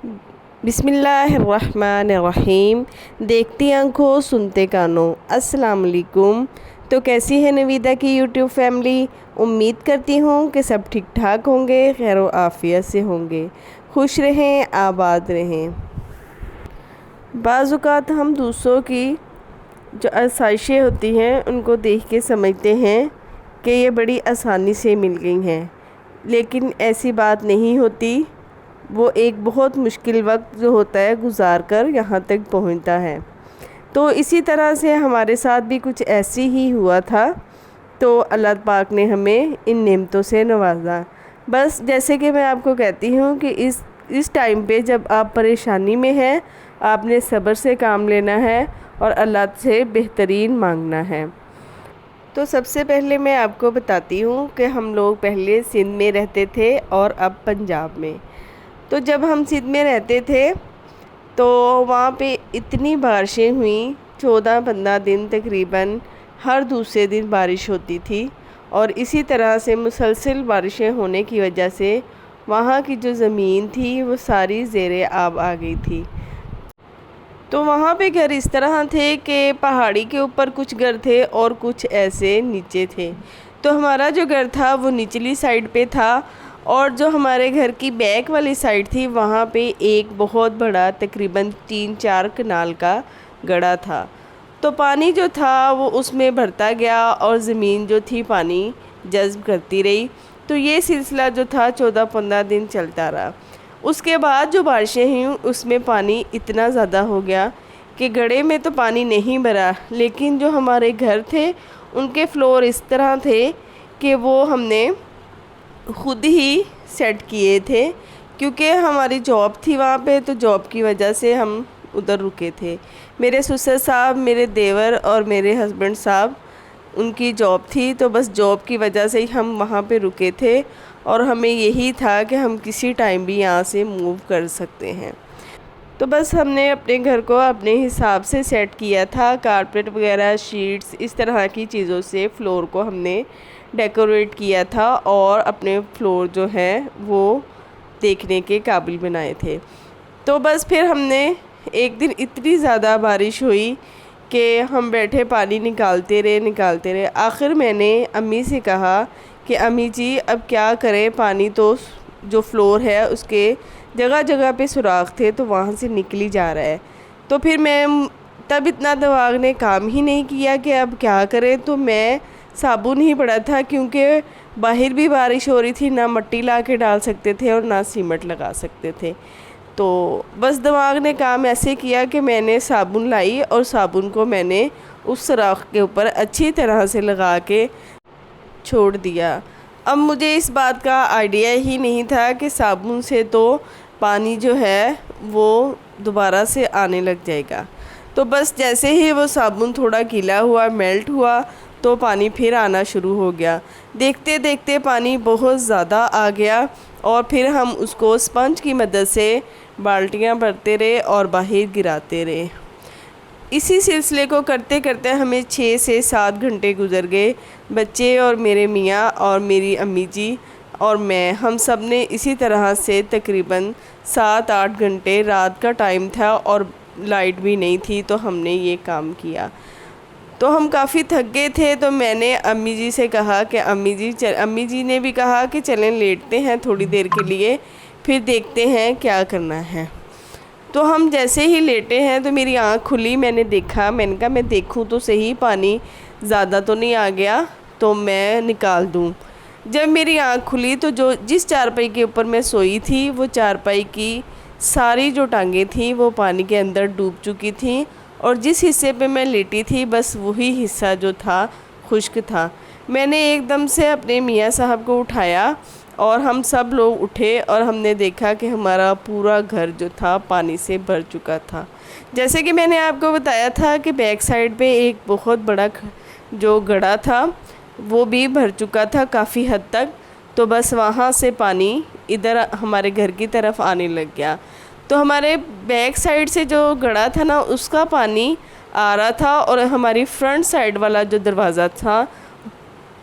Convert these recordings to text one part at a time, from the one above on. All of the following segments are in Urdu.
بسم اللہ الرحمن الرحیم۔ دیکھتی آنکھوں سنتے کانوں، السلام علیکم۔ تو کیسی ہے نویدہ کی یوٹیوب فیملی؟ امید کرتی ہوں کہ سب ٹھیک ٹھاک ہوں گے، خیر و عافیت سے ہوں گے، خوش رہیں، آباد رہیں۔ بعض اوقات ہم دوسروں کی جو آسائشیں ہوتی ہیں ان کو دیکھ کے سمجھتے ہیں کہ یہ بڑی آسانی سے مل گئی ہیں، لیکن ایسی بات نہیں ہوتی۔ وہ ایک بہت مشکل وقت جو ہوتا ہے گزار کر یہاں تک پہنچتا ہے۔ تو اسی طرح سے ہمارے ساتھ بھی کچھ ایسی ہی ہوا تھا، تو اللہ پاک نے ہمیں ان نعمتوں سے نوازا۔ بس جیسے کہ میں آپ کو کہتی ہوں کہ اس ٹائم پہ جب آپ پریشانی میں ہیں، آپ نے صبر سے کام لینا ہے اور اللہ سے بہترین مانگنا ہے۔ تو سب سے پہلے میں آپ کو بتاتی ہوں کہ ہم لوگ پہلے سندھ میں رہتے تھے اور اب پنجاب میں۔ تو جب ہم سندھ میں رہتے تھے تو وہاں پہ اتنی بارشیں ہوئیں، 14-15 دن تقریباً ہر دوسرے دن بارش ہوتی تھی، اور اسی طرح سے مسلسل بارشیں ہونے کی وجہ سے وہاں کی جو زمین تھی وہ ساری زیر آب آ گئی تھی۔ تو وہاں پہ گھر اس طرح تھے کہ پہاڑی کے اوپر کچھ گھر تھے اور کچھ ایسے نیچے تھے۔ تو ہمارا جو گھر تھا وہ نچلی سائڈ پہ تھا، اور جو ہمارے گھر کی بیک والی سائڈ تھی وہاں پہ ایک بہت بڑا تقریباً 3-4 کنال کا گڑھا تھا۔ تو پانی جو تھا وہ اس میں بھرتا گیا اور زمین جو تھی پانی جذب کرتی رہی۔ تو یہ سلسلہ جو تھا 14-15 دن چلتا رہا۔ اس کے بعد جو بارشیں ہوئیں اس میں پانی اتنا زیادہ ہو گیا کہ گڑھے میں تو پانی نہیں بھرا، لیکن جو ہمارے گھر تھے ان کے فلور اس طرح تھے کہ وہ ہم نے خود ہی سیٹ کیے تھے، کیونکہ ہماری جاب تھی وہاں پہ، تو جاب کی وجہ سے ہم ادھر رکے تھے۔ میرے سسر صاحب، میرے دیور اور میرے ہسبینڈ صاحب، ان کی جاب تھی، تو بس جاب کی وجہ سے ہی ہم وہاں پہ رکے تھے، اور ہمیں یہی تھا کہ ہم کسی ٹائم بھی یہاں سے موو کر سکتے ہیں۔ تو بس ہم نے اپنے گھر کو اپنے حساب سے سیٹ کیا تھا، کارپیٹ وغیرہ، شیٹس، اس طرح کی چیزوں سے فلور کو ہم نے ڈیکوریٹ کیا تھا، اور اپنے فلور جو ہے وہ دیکھنے کے قابل بنائے تھے۔ تو بس پھر ہم نے ایک دن اتنی زیادہ بارش ہوئی کہ ہم بیٹھے پانی نکالتے رہے۔ آخر میں نے امی سے کہا کہ امی جی اب کیا کریں، پانی تو جو فلور ہے اس کے جگہ جگہ پہ سوراخ تھے تو وہاں سے نکلی جا رہا ہے۔ تو پھر میں تب اتنا دماغ نے کام ہی نہیں کیا کہ اب کیا کریں، تو میں صابن ہی پڑا تھا، کیونکہ باہر بھی بارش ہو رہی تھی، نہ مٹی لا کے ڈال سکتے تھے اور نہ سیمنٹ لگا سکتے تھے۔ تو بس دماغ نے کام ایسے کیا کہ میں نے صابن لائی اور صابن کو میں نے اس سوراخ کے اوپر اچھی طرح سے لگا کے چھوڑ دیا۔ اب مجھے اس بات کا آئیڈیا ہی نہیں تھا کہ صابن سے تو پانی جو ہے وہ دوبارہ سے آنے لگ جائے گا۔ تو بس جیسے ہی وہ صابن تھوڑا گیلا ہوا، میلٹ ہوا، تو پانی پھر آنا شروع ہو گیا۔ دیکھتے دیکھتے پانی بہت زیادہ آ گیا، اور پھر ہم اس کو اسپنج کی مدد سے بالٹیاں بھرتے رہے اور باہر گراتے رہے۔ اسی سلسلے کو کرتے کرتے ہمیں 6 سے 7 گھنٹے گزر گئے۔ بچے اور میرے میاں اور میری امی جی اور میں، ہم سب نے اسی طرح سے تقریباً 7-8 گھنٹے، رات کا ٹائم تھا اور لائٹ بھی نہیں تھی، تو ہم نے یہ کام کیا۔ تو ہم کافی تھک گئے تھے، تو میں نے امی جی سے کہا کہ امی جی نے بھی کہا کہ چلیں لیٹتے ہیں تھوڑی دیر کے لیے، پھر دیکھتے ہیں کیا کرنا ہے۔ تو ہم جیسے ہی لیٹے ہیں تو میری آنکھ کھلی، میں نے دیکھا، میں نے کہا میں دیکھوں تو صحیح پانی زیادہ تو نہیں آ گیا تو میں نکال دوں۔ جب میری آنکھ کھلی تو جس چارپائی کے اوپر میں سوئی تھی وہ چارپائی کی ساری جو ٹانگیں تھیں وہ پانی کے اندر ڈوب چکی تھیں، اور جس حصے پہ میں لیٹی تھی بس وہی حصہ جو تھا خشک تھا۔ میں نے ایک دم سے اپنے میاں صاحب کو اٹھایا اور ہم سب لوگ اٹھے، اور ہم نے دیکھا کہ ہمارا پورا گھر جو تھا پانی سے بھر چکا تھا۔ جیسے کہ میں نے آپ کو بتایا تھا کہ بیک سائڈ پہ ایک بہت بڑا جو گڑھا تھا وہ بھی بھر چکا تھا کافی حد تک، تو بس وہاں سے پانی ادھر ہمارے گھر کی طرف آنے لگ گیا۔ تو ہمارے بیک سائڈ سے جو گڑھا تھا نا اس کا پانی آ رہا تھا، اور ہماری فرنٹ سائڈ والا جو دروازہ تھا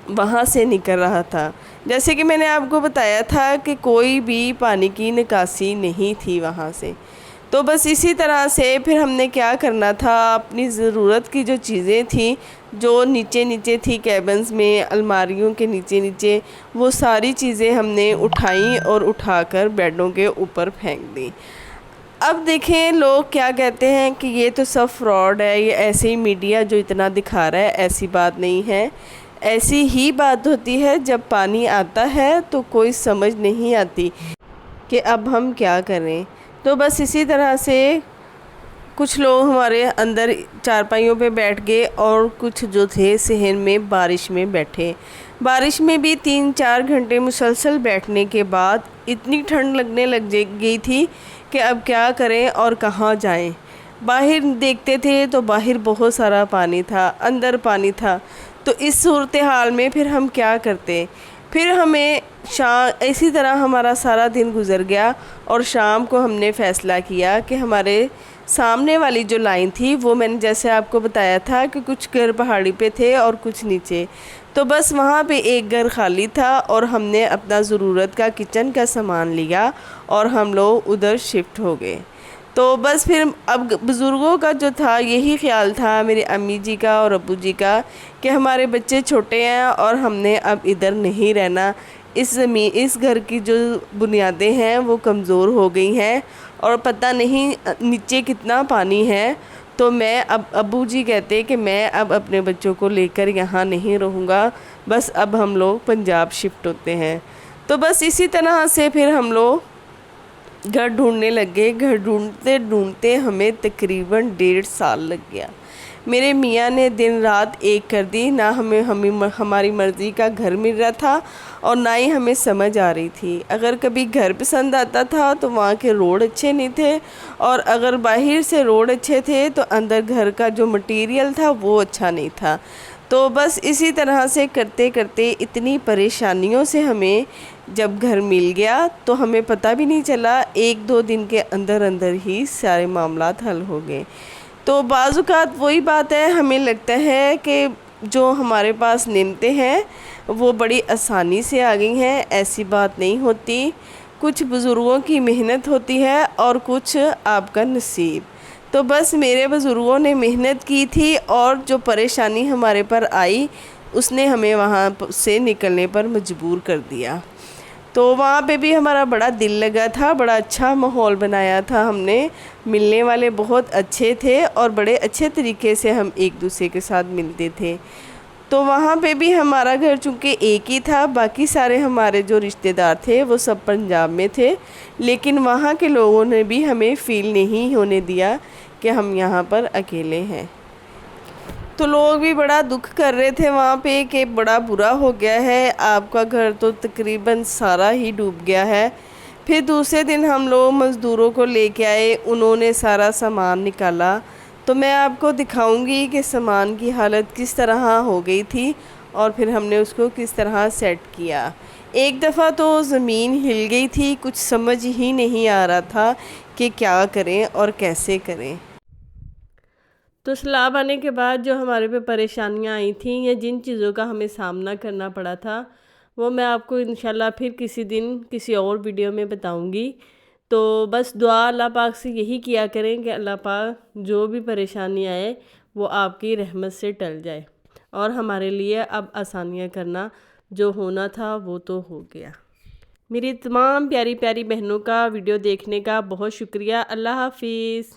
وہاں سے نکل رہا تھا۔ جیسے کہ میں نے آپ کو بتایا تھا کہ کوئی بھی پانی کی نکاسی نہیں تھی وہاں سے۔ تو بس اسی طرح سے پھر ہم نے کیا کرنا تھا، اپنی ضرورت کی جو چیزیں تھیں جو نیچے نیچے تھی کیبنز میں، الماریوں کے نیچے نیچے، وہ ساری چیزیں ہم نے اٹھائیں اور اٹھا کر بیڈوں کے اوپر پھینک دیں۔ اب دیکھیں لوگ کیا کہتے ہیں کہ یہ تو سب فراڈ ہے، یہ ایسے ہی میڈیا جو اتنا دکھا رہا ہے، ایسی بات نہیں ہے۔ ایسی ہی بات ہوتی ہے جب پانی آتا ہے تو کوئی سمجھ نہیں آتی کہ اب ہم کیا کریں۔ تو بس اسی طرح سے کچھ لوگ ہمارے اندر چارپائیوں پہ بیٹھ گئے اور کچھ جو تھے صحن میں بارش میں بیٹھے۔ بارش میں بھی 3-4 گھنٹے مسلسل بیٹھنے کے بعد اتنی ٹھنڈ لگنے لگ گئی تھی کہ اب کیا کریں اور کہاں جائیں۔ باہر دیکھتے تھے تو باہر بہت سارا پانی تھا، اندر پانی تھا۔ تو اس صورتحال میں پھر ہم کیا کرتے؟ پھر ہمیں اسی طرح ہمارا سارا دن گزر گیا اور شام کو ہم نے فیصلہ کیا کہ ہمارے سامنے والی جو لائن تھی وہ میں نے جیسے آپ کو بتایا تھا کہ کچھ گھر پہاڑی پہ تھے اور کچھ نیچے، تو بس وہاں پہ ایک گھر خالی تھا اور ہم نے اپنا ضرورت کا کچن کا سامان لیا اور ہم لوگ ادھر شفٹ ہو گئے۔ تو بس پھر اب بزرگوں کا جو تھا یہی خیال تھا، میری امی جی کا اور ابو جی کا، کہ ہمارے بچے چھوٹے ہیں اور ہم نے اب ادھر نہیں رہنا، اس گھر کی جو بنیادیں ہیں وہ کمزور ہو گئی ہیں اور پتہ نہیں نیچے کتنا پانی ہے۔ تو میں ابو جی کہتے کہ میں اب اپنے بچوں کو لے کر یہاں نہیں رہوں گا، بس اب ہم لوگ پنجاب شفٹ ہوتے ہیں۔ تو بس اسی طرح سے پھر ہم لوگ گھر ڈھونڈنے لگے۔ گھر ڈھونڈتے ڈھونڈتے ہمیں تقریباً 1.5 سال لگ گیا۔ میرے میاں نے دن رات ایک کر دی، نہ ہمیں ہماری مرضی کا گھر مل رہا تھا اور نہ ہی ہمیں سمجھ آ رہی تھی۔ اگر کبھی گھر پسند آتا تھا تو وہاں کے روڈ اچھے نہیں تھے، اور اگر باہر سے روڈ اچھے تھے تو اندر گھر کا جو مٹیریل تھا وہ اچھا نہیں تھا۔ تو بس اسی طرح سے کرتے کرتے اتنی پریشانیوں سے ہمیں جب گھر مل گیا تو ہمیں پتہ بھی نہیں چلا، 1-2 دن کے اندر اندر ہی سارے معاملات حل ہو گئے۔ تو بعض اوقات وہی بات ہے، ہمیں لگتا ہے کہ جو ہمارے پاس نعمتیں ہیں وہ بڑی آسانی سے آ گئی ہیں، ایسی بات نہیں ہوتی۔ کچھ بزرگوں کی محنت ہوتی ہے اور کچھ آپ کا نصیب۔ تو بس میرے بزرگوں نے محنت کی تھی اور جو پریشانی ہمارے پر آئی اس نے ہمیں وہاں سے نکلنے پر مجبور کر دیا۔ تو وہاں پہ بھی ہمارا بڑا دل لگا تھا، بڑا اچھا ماحول بنایا تھا ہم نے، ملنے والے بہت اچھے تھے اور بڑے اچھے طریقے سے ہم ایک دوسرے کے ساتھ ملتے تھے۔ تو وہاں پہ بھی ہمارا گھر چونکہ ایک ہی تھا، باقی سارے ہمارے جو رشتہ دار تھے وہ سب پنجاب میں تھے، لیکن وہاں کے لوگوں نے بھی ہمیں فیل نہیں ہونے دیا کہ ہم یہاں پر اکیلے ہیں۔ تو لوگ بھی بڑا دکھ کر رہے تھے وہاں پہ کہ بڑا برا ہو گیا ہے، آپ کا گھر تو تقریباً سارا ہی ڈوب گیا ہے۔ پھر دوسرے دن ہم لوگ مزدوروں کو لے کے آئے، انہوں نے سارا سامان نکالا۔ تو میں آپ کو دکھاؤں گی کہ سامان کی حالت کس طرح ہو گئی تھی اور پھر ہم نے اس کو کس طرح سیٹ کیا۔ ایک دفعہ تو زمین ہل گئی تھی، کچھ سمجھ ہی نہیں آ رہا تھا کہ کیا کریں اور کیسے کریں۔ تو سیلاب آنے کے بعد جو ہمارے پہ پریشانیاں آئی تھیں یا جن چیزوں کا ہمیں سامنا کرنا پڑا تھا وہ میں آپ کو انشاءاللہ پھر کسی دن کسی اور ویڈیو میں بتاؤں گی۔ تو بس دعا اللہ پاک سے یہی کیا کریں کہ اللہ پاک جو بھی پریشانی آئے وہ آپ کی رحمت سے ٹل جائے اور ہمارے لیے اب آسانیاں کرنا، جو ہونا تھا وہ تو ہو گیا۔ میری تمام پیاری پیاری بہنوں کا ویڈیو دیکھنے کا بہت شکریہ۔ اللہ حافظ۔